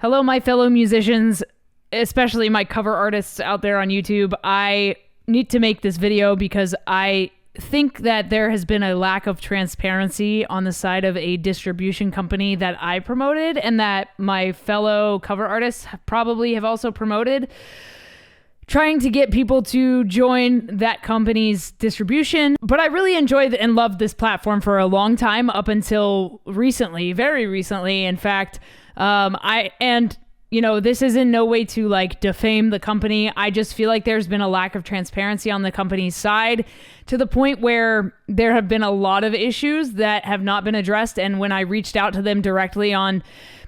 Hello, my fellow musicians, especially my cover artists out there on YouTube. I need to make this video because I think that there has been a lack of transparency on the side of a distribution company that I promoted and that my fellow cover artists probably have also promoted, trying to get people to join that company's distribution. But I really enjoyed and loved this platform for a long time, up until recently, very recently. In fact, this is in no way to defame the company. I just feel like there's been a lack of transparency on the company's side to the point where there have been a lot of issues that have not been addressed. And when I reached out to them directly on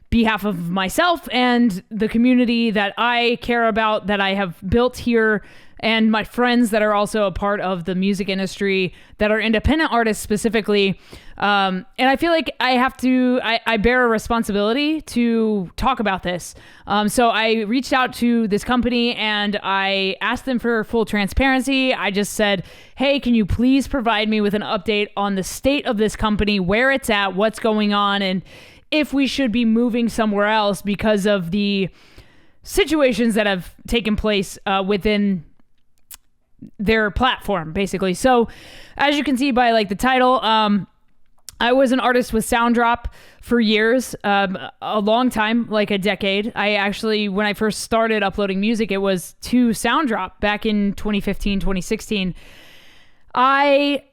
behalf of myself and the community that I care about, that I have built here, and my friends that are also a part of the music industry that are independent artists specifically. And I feel like I bear a responsibility to talk about this. So I reached out to this company and I asked them for full transparency. I just said, hey, can you please provide me with an update on the state of this company, where it's at, what's going on, and if we should be moving somewhere else because of the situations that have taken place within their platform, basically. So as you can see by the title, I was an artist with SoundDrop for years, a long time, like a decade. I actually, when I first started uploading music, it was to SoundDrop back in 2015, 2016. I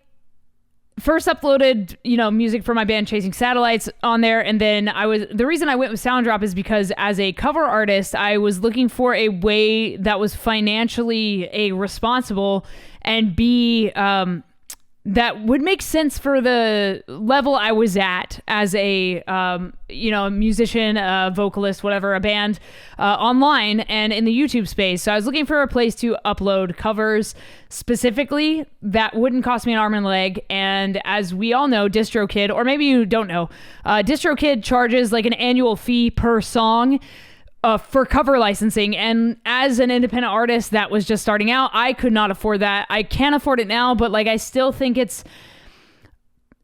first uploaded, music for my band Chasing Satellites on there. And then the reason I went with SoundDrop is because as a cover artist, I was looking for a way that was financially responsible and that would make sense for the level I was at as a musician, a vocalist, whatever, a band online and in the YouTube space. So I was looking for a place to upload covers specifically that wouldn't cost me an arm and a leg. And as we all know, DistroKid, or maybe you don't know, DistroKid charges an annual fee per song for cover licensing. And as an independent artist that was just starting out, I could not afford that. I can afford it now, but I still think it's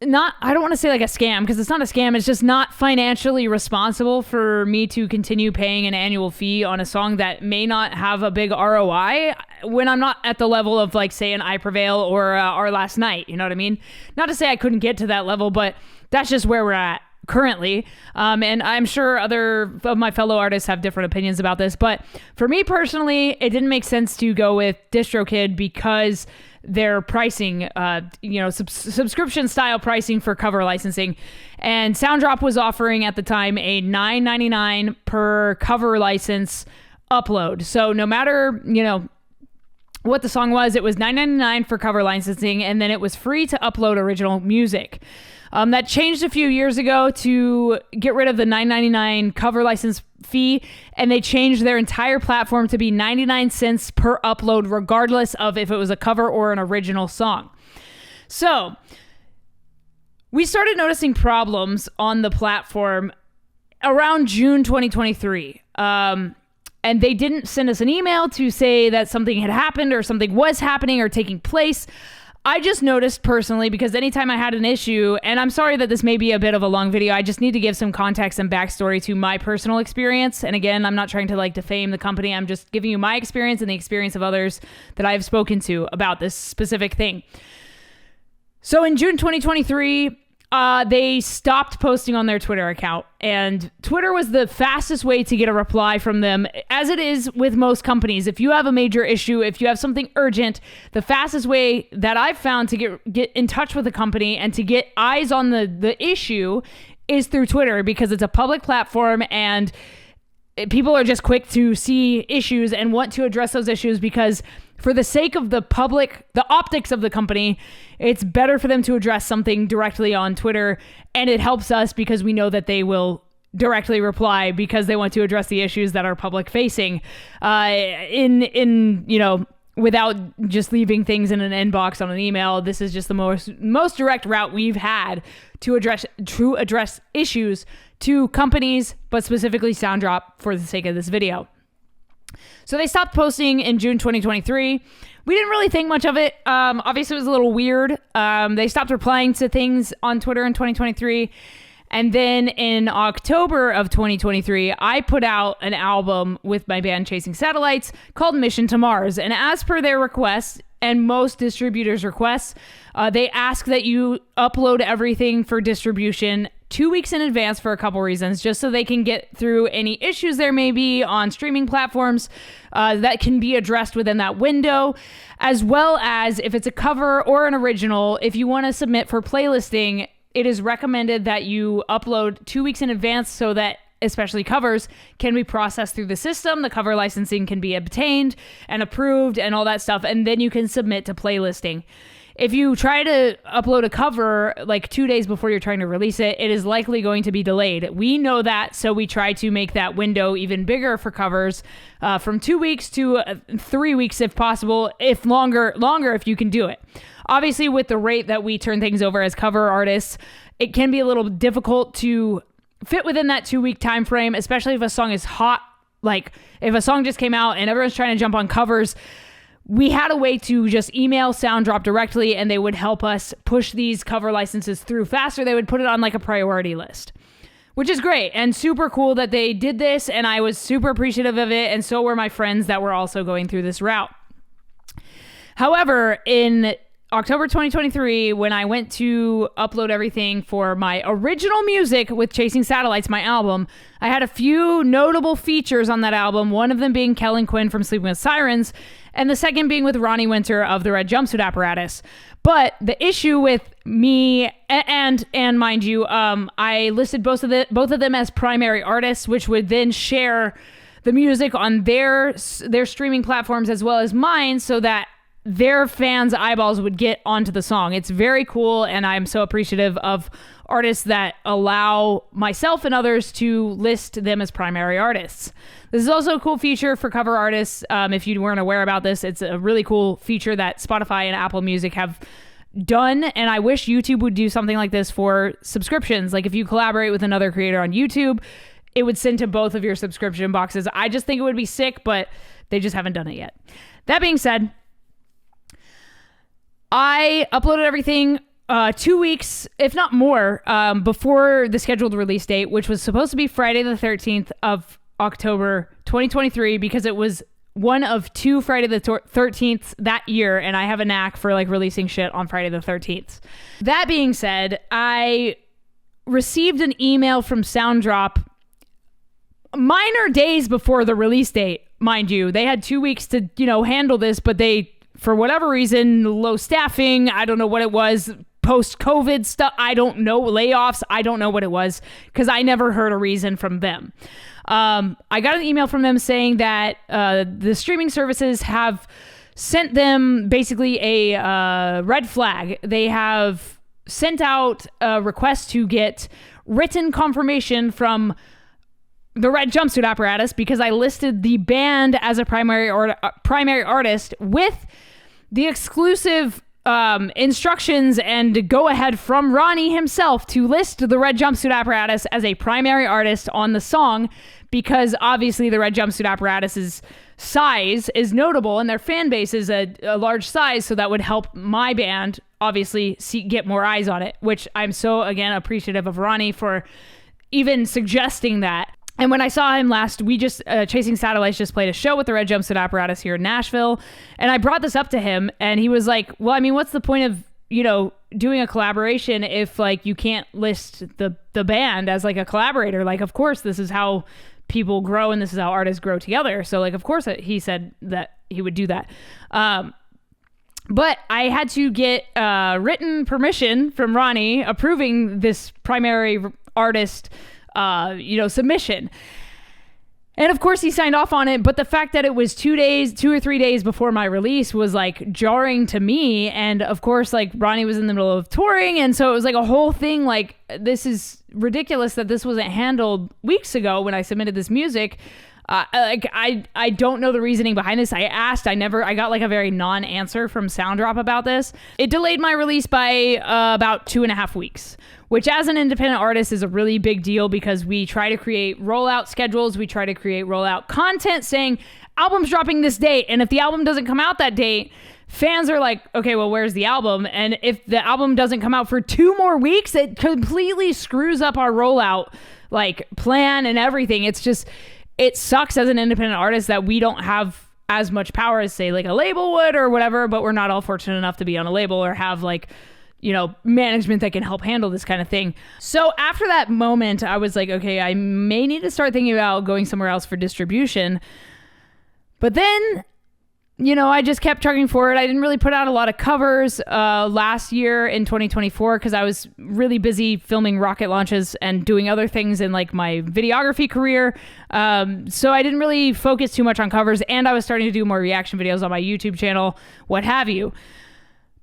not, I don't want to say a scam, because it's not a scam. It's just not financially responsible for me to continue paying an annual fee on a song that may not have a big ROI when I'm not at the level of say an I Prevail or Our Last Night. You know what I mean? Not to say I couldn't get to that level, but that's just where we're at currently. And I'm sure other of my fellow artists have different opinions about this, but for me personally, it didn't make sense to go with DistroKid because their pricing, subscription style pricing for cover licensing. And SoundDrop was offering at the time a $9.99 per cover license upload. So no matter, what the song was, it was $9.99 for cover licensing, and then it was free to upload original music. That changed a few years ago to get rid of the $9.99 cover license fee, and they changed their entire platform to be 99 cents per upload, regardless of if it was a cover or an original song. So we started noticing problems on the platform around June 2023. And they didn't send us an email to say that something had happened or something was happening or taking place. I just noticed personally, because anytime I had an issue, and I'm sorry that this may be a bit of a long video, I just need to give some context and backstory to my personal experience. And again, I'm not trying to defame the company. I'm just giving you my experience and the experience of others that I've spoken to about this specific thing. So in June 2023, they stopped posting on their Twitter account, and Twitter was the fastest way to get a reply from them, as it is with most companies. If you have a major issue, if you have something urgent, the fastest way that I've found to get in touch with a company and to get eyes on the issue is through Twitter, because it's a public platform and people are just quick to see issues and want to address those issues, because for the sake of the optics of the company, it's better for them to address something directly on Twitter. And it helps us because we know that they will directly reply because they want to address the issues that are public facing, without just leaving things in an inbox on an email. This is just the most direct route we've had to address issues to companies, but specifically SoundDrop, for the sake of this video. So they stopped posting in June 2023. We didn't really think much of it. Obviously, it was a little weird. They stopped replying to things on Twitter in 2023. And then in October of 2023, I put out an album with my band Chasing Satellites called Mission to Mars. And as per their requests and most distributors' requests, they ask that you upload everything for distribution 2 weeks in advance for a couple reasons, just so they can get through any issues there may be on streaming platforms that can be addressed within that window, as well as if it's a cover or an original, if you want to submit for playlisting, it is recommended that you upload 2 weeks in advance so that especially covers can be processed through the system. The cover licensing can be obtained and approved and all that stuff. And then you can submit to playlisting. If you try to upload a cover like 2 days before you're trying to release it, it is likely going to be delayed. We know that, so we try to make that window even bigger for covers, from 2 weeks to 3 weeks if possible, if longer if you can do it. Obviously, with the rate that we turn things over as cover artists, it can be a little difficult to fit within that 2 week time frame, especially if a song is hot. Like if a song just came out and everyone's trying to jump on covers, we had a way to just email SoundDrop directly and they would help us push these cover licenses through faster. They would put it on like a priority list, which is great and super cool that they did this. And I was super appreciative of it. And so were my friends that were also going through this route. However, in October 2023, when I went to upload everything for my original music with Chasing Satellites, my album, I had a few notable features on that album, one of them being Kellen Quinn from Sleeping with Sirens, and the second being with Ronnie Winter of the Red Jumpsuit Apparatus. But the issue with me, and mind you, I listed both of them as primary artists, which would then share the music on their streaming platforms as well as mine, so that their fans' eyeballs would get onto the song. It's very cool, and I'm so appreciative of artists that allow myself and others to list them as primary artists. This is also a cool feature for cover artists. If you weren't aware about this, it's a really cool feature that Spotify and Apple Music have done, and I wish YouTube would do something like this for subscriptions. Like if you collaborate with another creator on YouTube, it would send to both of your subscription boxes. I just think it would be sick, but they just haven't done it yet. That being said, I uploaded everything 2 weeks, if not more, before the scheduled release date, which was supposed to be Friday the 13th of October 2023, because it was one of two Friday the 13th that year, and I have a knack for like releasing shit on Friday the 13th. That being said, I received an email from SoundDrop minor days before the release date, mind you. They had 2 weeks to, handle this, but they, for whatever reason, low staffing, I don't know what it was, post-COVID stuff, I don't know, layoffs, I don't know what it was, because I never heard a reason from them. I got an email from them saying that the streaming services have sent them basically a red flag. They have sent out a request to get written confirmation from the Red Jumpsuit Apparatus, because I listed the band as a primary artist with the exclusive instructions and go ahead from Ronnie himself to list the Red Jumpsuit Apparatus as a primary artist on the song, because obviously the Red Jumpsuit Apparatus's size is notable and their fan base is a large size, so that would help my band obviously get more eyes on it, which I'm so, again, appreciative of Ronnie for even suggesting that. And when I saw him last, we just, Chasing Satellites just played a show with the Red Jumpsuit Apparatus here in Nashville. And I brought this up to him and he was like, well, I mean, what's the point of, doing a collaboration if like you can't list the band as like a collaborator? Like, of course, this is how people grow and this is how artists grow together. So like, of course he said that he would do that. But I had to get written permission from Ronnie approving this primary artist submission. And of course he signed off on it, but the fact that it was 2 or 3 days before my release was like jarring to me. And of course, like Ronnie was in the middle of touring. And so it was like a whole thing. Like, this is ridiculous that this wasn't handled weeks ago when I submitted this music. I don't know the reasoning behind this. I asked, I got like a very non-answer from SoundDrop about this. It delayed my release by about 2.5 weeks, which as an independent artist is a really big deal, because we try to create rollout schedules. We try to create rollout content saying album's dropping this date. And if the album doesn't come out that date, fans are like, okay, well, where's the album? And if the album doesn't come out for 2 more weeks, it completely screws up our rollout like plan and everything. It's just, it sucks as an independent artist that we don't have as much power as say like a label would or whatever, but we're not all fortunate enough to be on a label or have like, you know, management that can help handle this kind of thing. So after that moment, I was like, okay, I may need to start thinking about going somewhere else for distribution. But then, you know, I just kept trucking forward. I didn't really put out a lot of covers last year in 2024 because I was really busy filming rocket launches and doing other things in like my videography career. So I didn't really focus too much on covers, and I was starting to do more reaction videos on my YouTube channel, what have you.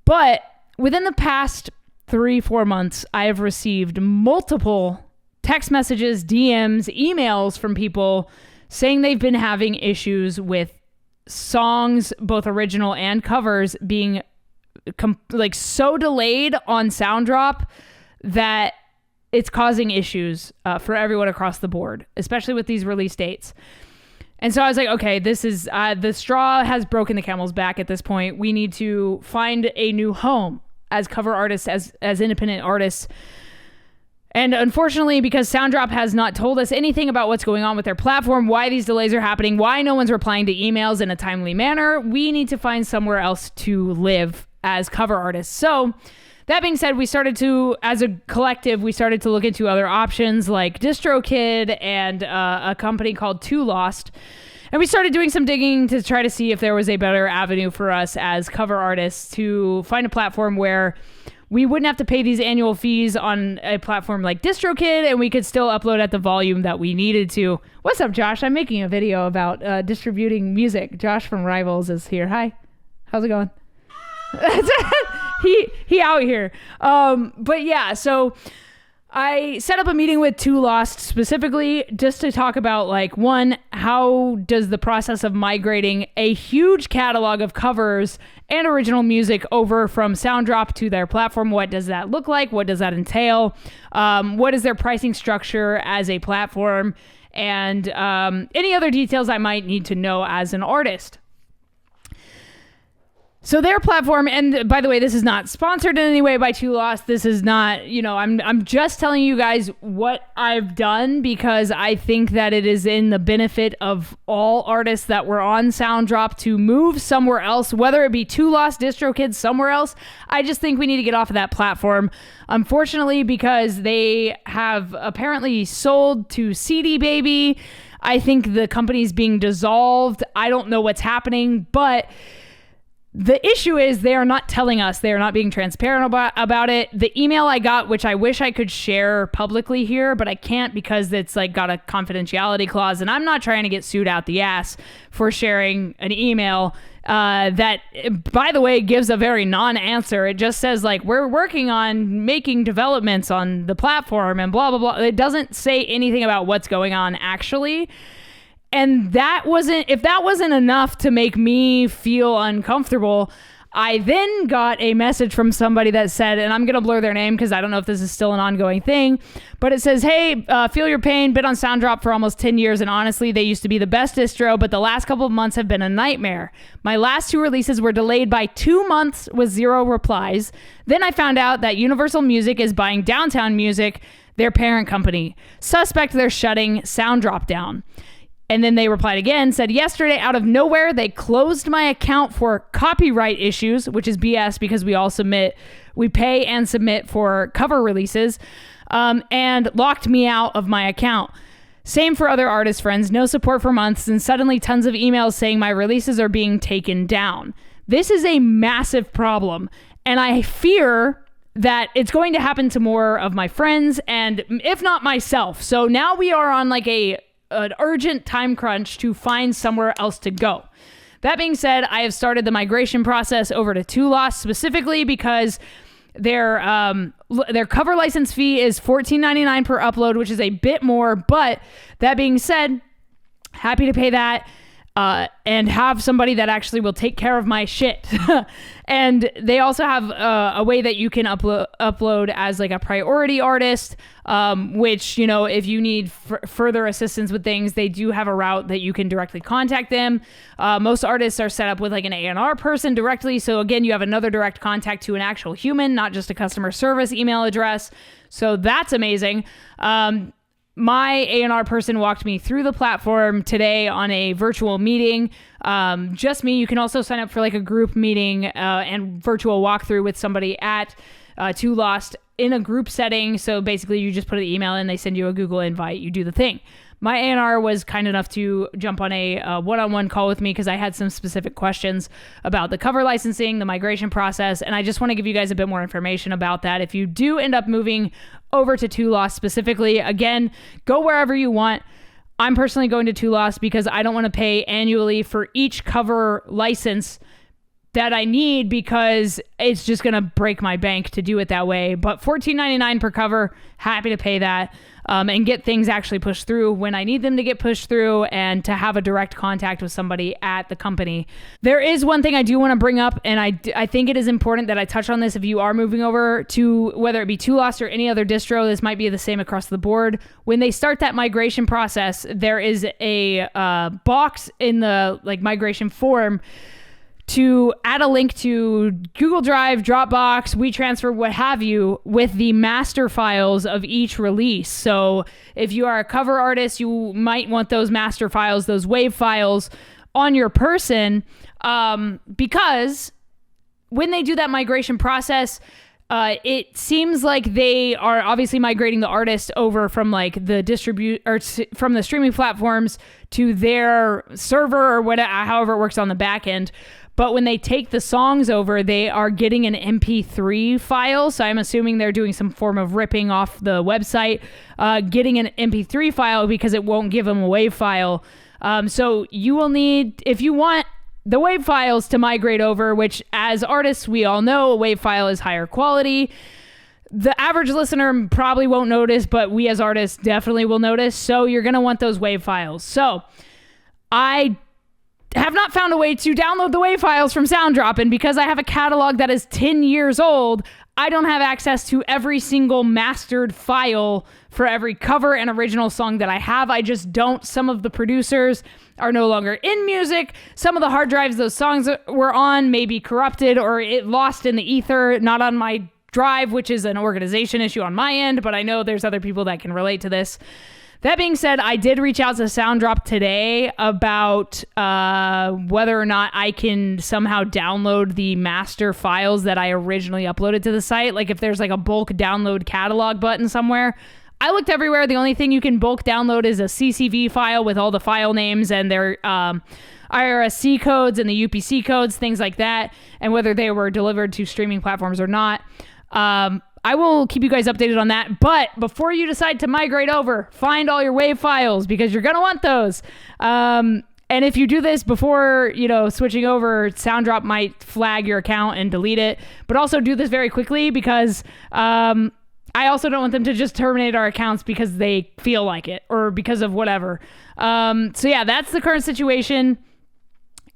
But within the past 3-4 months, I have received multiple text messages, DMs, emails from people saying they've been having issues with songs, both original and covers, being like so delayed on SoundDrop that it's causing issues for everyone across the board, especially with these release dates. And so I was like, okay, this is the straw has broken the camel's back at this point. We need to find a new home as cover artists, as independent artists. And unfortunately, because SoundDrop has not told us anything about what's going on with their platform, why these delays are happening, why no one's replying to emails in a timely manner, we need to find somewhere else to live as cover artists. So that being said, we started to, as a collective, we started to look into other options like DistroKid and a company called Too Lost. And we started doing some digging to try to see if there was a better avenue for us as cover artists to find a platform where we wouldn't have to pay these annual fees on a platform like DistroKid, and we could still upload at the volume that we needed to. What's up, Josh? I'm making a video about distributing music. Josh from Rivals is here. Hi. How's it going? he out here. But yeah, so I set up a meeting with Too Lost specifically just to talk about, like, one, how does the process of migrating a huge catalog of covers and original music over from SoundDrop to their platform, what does that look like? What does that entail? What is their pricing structure as a platform? And any other details I might need to know as an artist. So their platform, and by the way, this is not sponsored in any way by Too Lost. This is not, you know, I'm just telling you guys what I've done because I think that it is in the benefit of all artists that were on SoundDrop to move somewhere else, whether it be Too Lost, DistroKid, somewhere else. I just think we need to get off of that platform. Unfortunately, because they have apparently sold to CD Baby. I think the company's being dissolved. I don't know what's happening, but the issue is they are not telling us. They are not being transparent about it. The email I got, which I wish I could share publicly here, but I can't because it's like got a confidentiality clause, and I'm not trying to get sued out the ass for sharing an email that, by the way, gives a very non-answer. It just says, like, we're working on making developments on the platform and blah, blah, blah. It doesn't say anything about what's going on actually. And if that wasn't enough to make me feel uncomfortable, I then got a message from somebody that said, and I'm going to blur their name because I don't know if this is still an ongoing thing, but it says, hey, feel your pain, been on SoundDrop for almost 10 years, and honestly, they used to be the best distro, but the last couple of months have been a nightmare. My last 2 releases were delayed by 2 months with 0 replies. Then I found out that Universal Music is buying Downtown Music, their parent company. Suspect they're shutting SoundDrop down. And then they replied again, said, yesterday, out of nowhere, they closed my account for copyright issues, which is BS because we pay and submit for cover releases, and locked me out of my account. Same for other artist friends, no support for months, and suddenly tons of emails saying my releases are being taken down. This is a massive problem, and I fear that it's going to happen to more of my friends, and if not myself. So now we are on like an urgent time crunch to find somewhere else to go. That being said, I have started the migration process over to Too Lost specifically because their cover license fee is $14.99 per upload, which is a bit more. But that being said, happy to pay that. and have somebody that actually will take care of my shit. And they also have a way that you can upload as like a priority artist, which, you know, if you need further assistance with things, they do have a route that you can directly contact them. Most artists are set up with like an A&R person directly. So again, you have another direct contact to an actual human, not just a customer service email address. So that's amazing. My A&R person walked me through the platform today on a virtual meeting. Just me. You can also sign up for like a group meeting and virtual walkthrough with somebody at Too Lost in a group setting. So basically you just put an email in, they send you a Google invite, you do the thing. My A&R was kind enough to jump on a one-on-one call with me because I had some specific questions about the cover licensing, the migration process, and I just want to give you guys a bit more information about that. If you do end up moving over to Too Lost specifically, again, go wherever you want. I'm personally going to Too Lost because I don't want to pay annually for each cover license that I need because it's just going to break my bank to do it that way. But $14.99 per cover, happy to pay that. And get things actually pushed through when I need them to get pushed through and to have a direct contact with somebody at the company. There is one thing I do want to bring up, and I think it is important that I touch on this if you are moving over to whether it be Too Lost or any other distro. This might be the same across the board. When they start that migration process, there is a box in the like migration form to add a link to Google Drive, Dropbox, WeTransfer, what have you, with the master files of each release. So if you are a cover artist, you might want those master files, those WAV files on your person, because when they do that migration process, it seems like they are obviously migrating the artist over from like the from the streaming platforms to their server or whatever, however it works on the back end. But when they take the songs over, they are getting an MP3 file. So I'm assuming they're doing some form of ripping off the website, getting an MP3 file because it won't give them a WAV file. So you will need, if you want the WAV files to migrate over, which as artists, we all know a WAV file is higher quality. The average listener probably won't notice, but we as artists definitely will notice. So you're going to want those WAV files. So I have not found a way to download the WAV files from SoundDrop, and because I have a catalog that is 10 years old, I don't have access to every single mastered file for every cover and original song that I have. I just don't. Some of the producers are no longer in music. Some of the hard drives those songs were on may be corrupted or it lost in the ether, not on my drive, which is an organization issue on my end, but I know there's other people that can relate to this. That being said, I did reach out to SoundDrop today about whether or not I can somehow download the master files that I originally uploaded to the site. Like if there's like a bulk download catalog button somewhere. I looked everywhere. The only thing you can bulk download is a CSV file with all the file names and their IRSC codes and the UPC codes, things like that, and whether they were delivered to streaming platforms or not. I will keep you guys updated on that. But before you decide to migrate over, find all your WAV files because you're going to want those. And if you do this before, switching over, SoundDrop might flag your account and delete it. But also do this very quickly because I also don't want them to just terminate our accounts because they feel like it or because of whatever. So yeah, that's the current situation.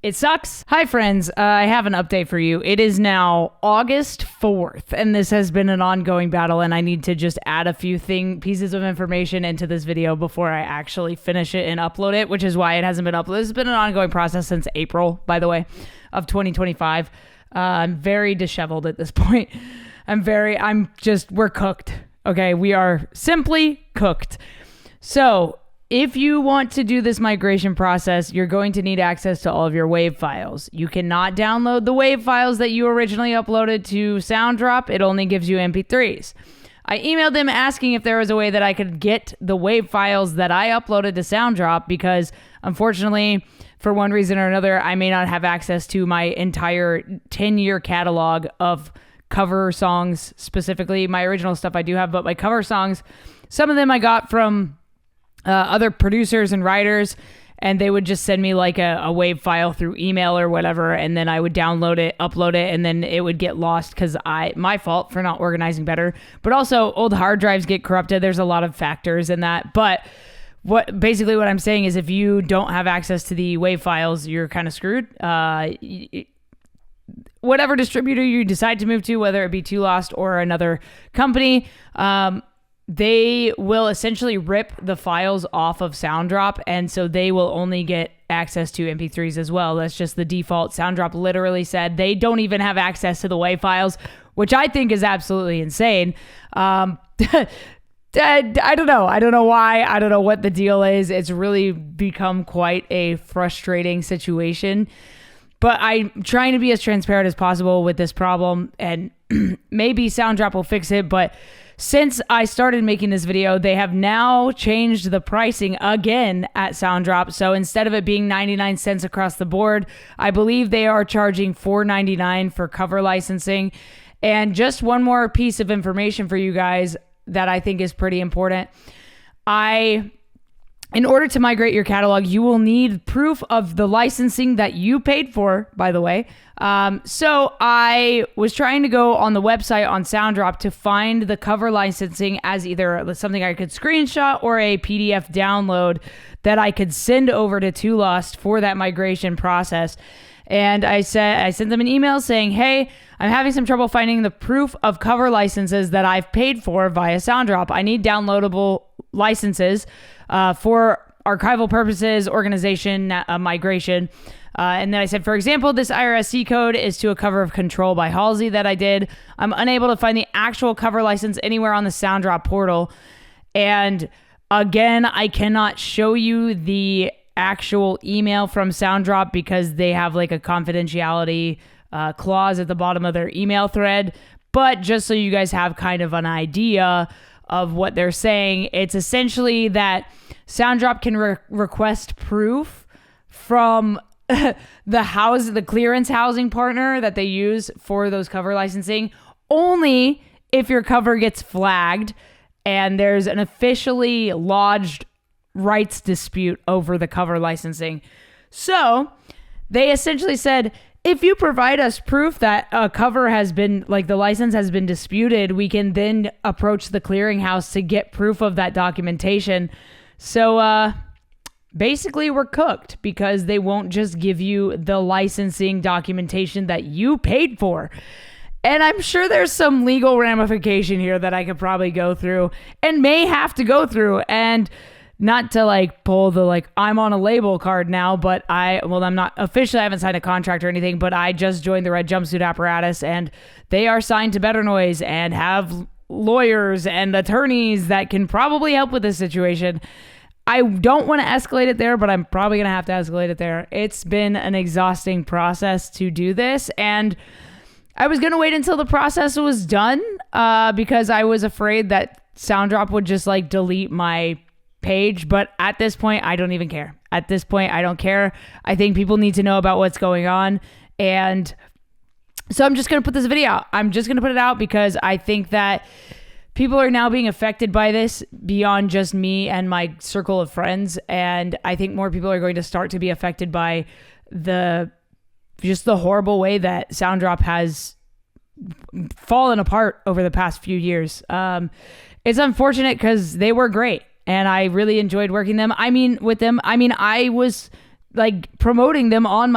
It sucks. Hi, friends. I have an update for you. It is now August 4th, and this has been an ongoing battle, and I need to just add a few pieces of information into this video before I actually finish it and upload it, which is why it hasn't been uploaded. It's been an ongoing process since April, by the way, of 2025. I'm very disheveled at this point. We're cooked. Okay, we are simply cooked. So if you want to do this migration process, you're going to need access to all of your WAV files. You cannot download the WAV files that you originally uploaded to SoundDrop. It only gives you MP3s. I emailed them asking if there was a way that I could get the WAV files that I uploaded to SoundDrop because, unfortunately, for one reason or another, I may not have access to my entire 10-year catalog of cover songs specifically. My original stuff I do have, but my cover songs, some of them I got from other producers and writers, and they would just send me like a WAV file through email or whatever, and then I would download it, upload it, and then it would get lost because my fault for not organizing better. But also, old hard drives get corrupted. There's a lot of factors in that. But what I'm saying is if you don't have access to the WAV files, you're kind of screwed. Whatever distributor you decide to move to, whether it be Two Lost or another company, they will essentially rip the files off of SoundDrop, and so they will only get access to MP3s as well. That's just the default. SoundDrop literally said they don't even have access to the WAV files, which I think is absolutely insane. I don't know. I don't know why. I don't know what the deal is. It's really become quite a frustrating situation. But I'm trying to be as transparent as possible with this problem, and maybe SoundDrop will fix it. But since I started making this video, they have now changed the pricing again at SoundDrop. So instead of it being 99 cents across the board, I believe they are charging $4.99 for cover licensing. And just one more piece of information for you guys that I think is pretty important. In order to migrate your catalog, you will need proof of the licensing that you paid for, by the way. So I was trying to go on the website on SoundDrop to find the cover licensing as either something I could screenshot or a PDF download that I could send over to Two Lost for that migration process. And I sent them an email saying, hey, I'm having some trouble finding the proof of cover licenses that I've paid for via SoundDrop. I need downloadable licenses for archival purposes, organization, migration. And then I said, for example, this IRSC code is to a cover of Control by Halsey that I did. I'm unable to find the actual cover license anywhere on the SoundDrop portal. And again, I cannot show you the actual email from SoundDrop because they have like a confidentiality clause at the bottom of their email thread. But just so you guys have kind of an idea of what they're saying, it's essentially that SoundDrop can request proof from the clearance housing partner that they use for those cover licensing only if your cover gets flagged and there's an officially lodged rights dispute over the cover licensing. So they essentially said, if you provide us proof that a cover has been, like the license has been disputed, we can then approach the clearinghouse to get proof of that documentation. So basically we're cooked because they won't just give you the licensing documentation that you paid for. And I'm sure there's some legal ramification here that I could probably go through and may have to go through. And not to like pull the like I'm on a label card now, but I'm not officially, I haven't signed a contract or anything, but I just joined the Red Jumpsuit Apparatus and they are signed to Better Noise and have lawyers and attorneys that can probably help with this situation. I don't want to escalate it there, but I'm probably going to have to escalate it there. It's been an exhausting process to do this, and I was going to wait until the process was done because I was afraid that SoundDrop would just like delete my page, but at this point, I don't even care. At this point, I don't care. I think people need to know about what's going on, and so I'm just going to put this video out. I'm just going to put it out because I think that people are now being affected by this beyond just me and my circle of friends, and I think more people are going to start to be affected by the horrible way that SoundDrop has fallen apart over the past few years. It's unfortunate because they were great and I really enjoyed working with them. I was like promoting them on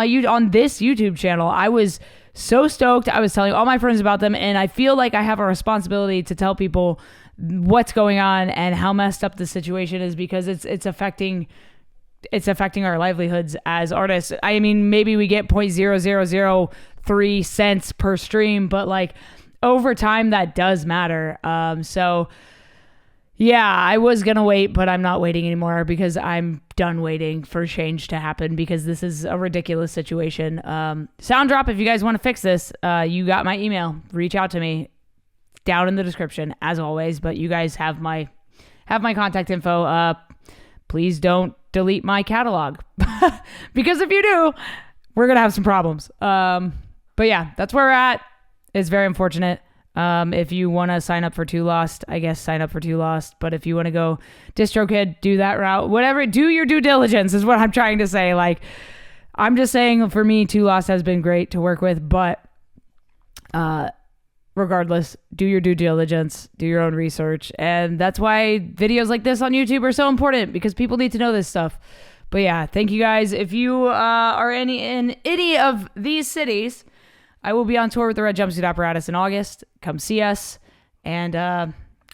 this YouTube channel. I was so stoked. I was telling all my friends about them, and I feel like I have a responsibility to tell people what's going on and how messed up the situation is because it's affecting our livelihoods as artists. Maybe we get 0.0003 cents per stream, but like over time that does matter. So yeah, I was going to wait, but I'm not waiting anymore because I'm done waiting for change to happen because this is a ridiculous situation. SoundDrop, if you guys want to fix this, you got my email. Reach out to me down in the description as always, but you guys have my contact info. Please don't delete my catalog because if you do, we're going to have some problems. But yeah, that's where we're at. It's very unfortunate. If you want to sign up for Two Lost, I guess sign up for Two Lost. But if you want to go DistroKid, do that route. Whatever, do your due diligence is what I'm trying to say. Like, I'm just saying for me, Two Lost has been great to work with. But right regardless, do your due diligence, do your own research. And that's why videos like this on YouTube are so important, because people need to know this stuff. But yeah, thank you guys. If you are in any of these cities, I will be on tour with the Red Jumpsuit Apparatus in August. Come see us. And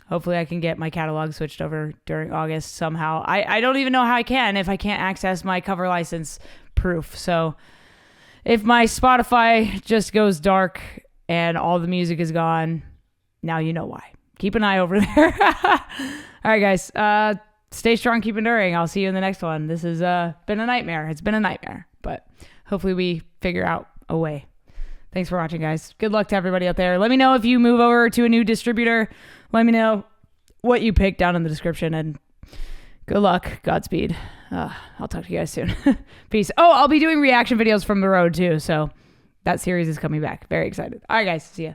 hopefully I can get my catalog switched over during August somehow. I don't even know how I can if I can't access my cover license proof. So if my Spotify just goes dark and all the music is gone, now you know why. Keep an eye over there. All right, guys. Stay strong, keep enduring. I'll see you in the next one. This has been a nightmare. It's been a nightmare, but hopefully we figure out a way. Thanks for watching, guys. Good luck to everybody out there. Let me know if you move over to a new distributor. Let me know what you picked down in the description, and good luck. Godspeed. I'll talk to you guys soon. Peace. Oh, I'll be doing reaction videos from the road too, so that series is coming back. Very excited. All right, guys. See ya.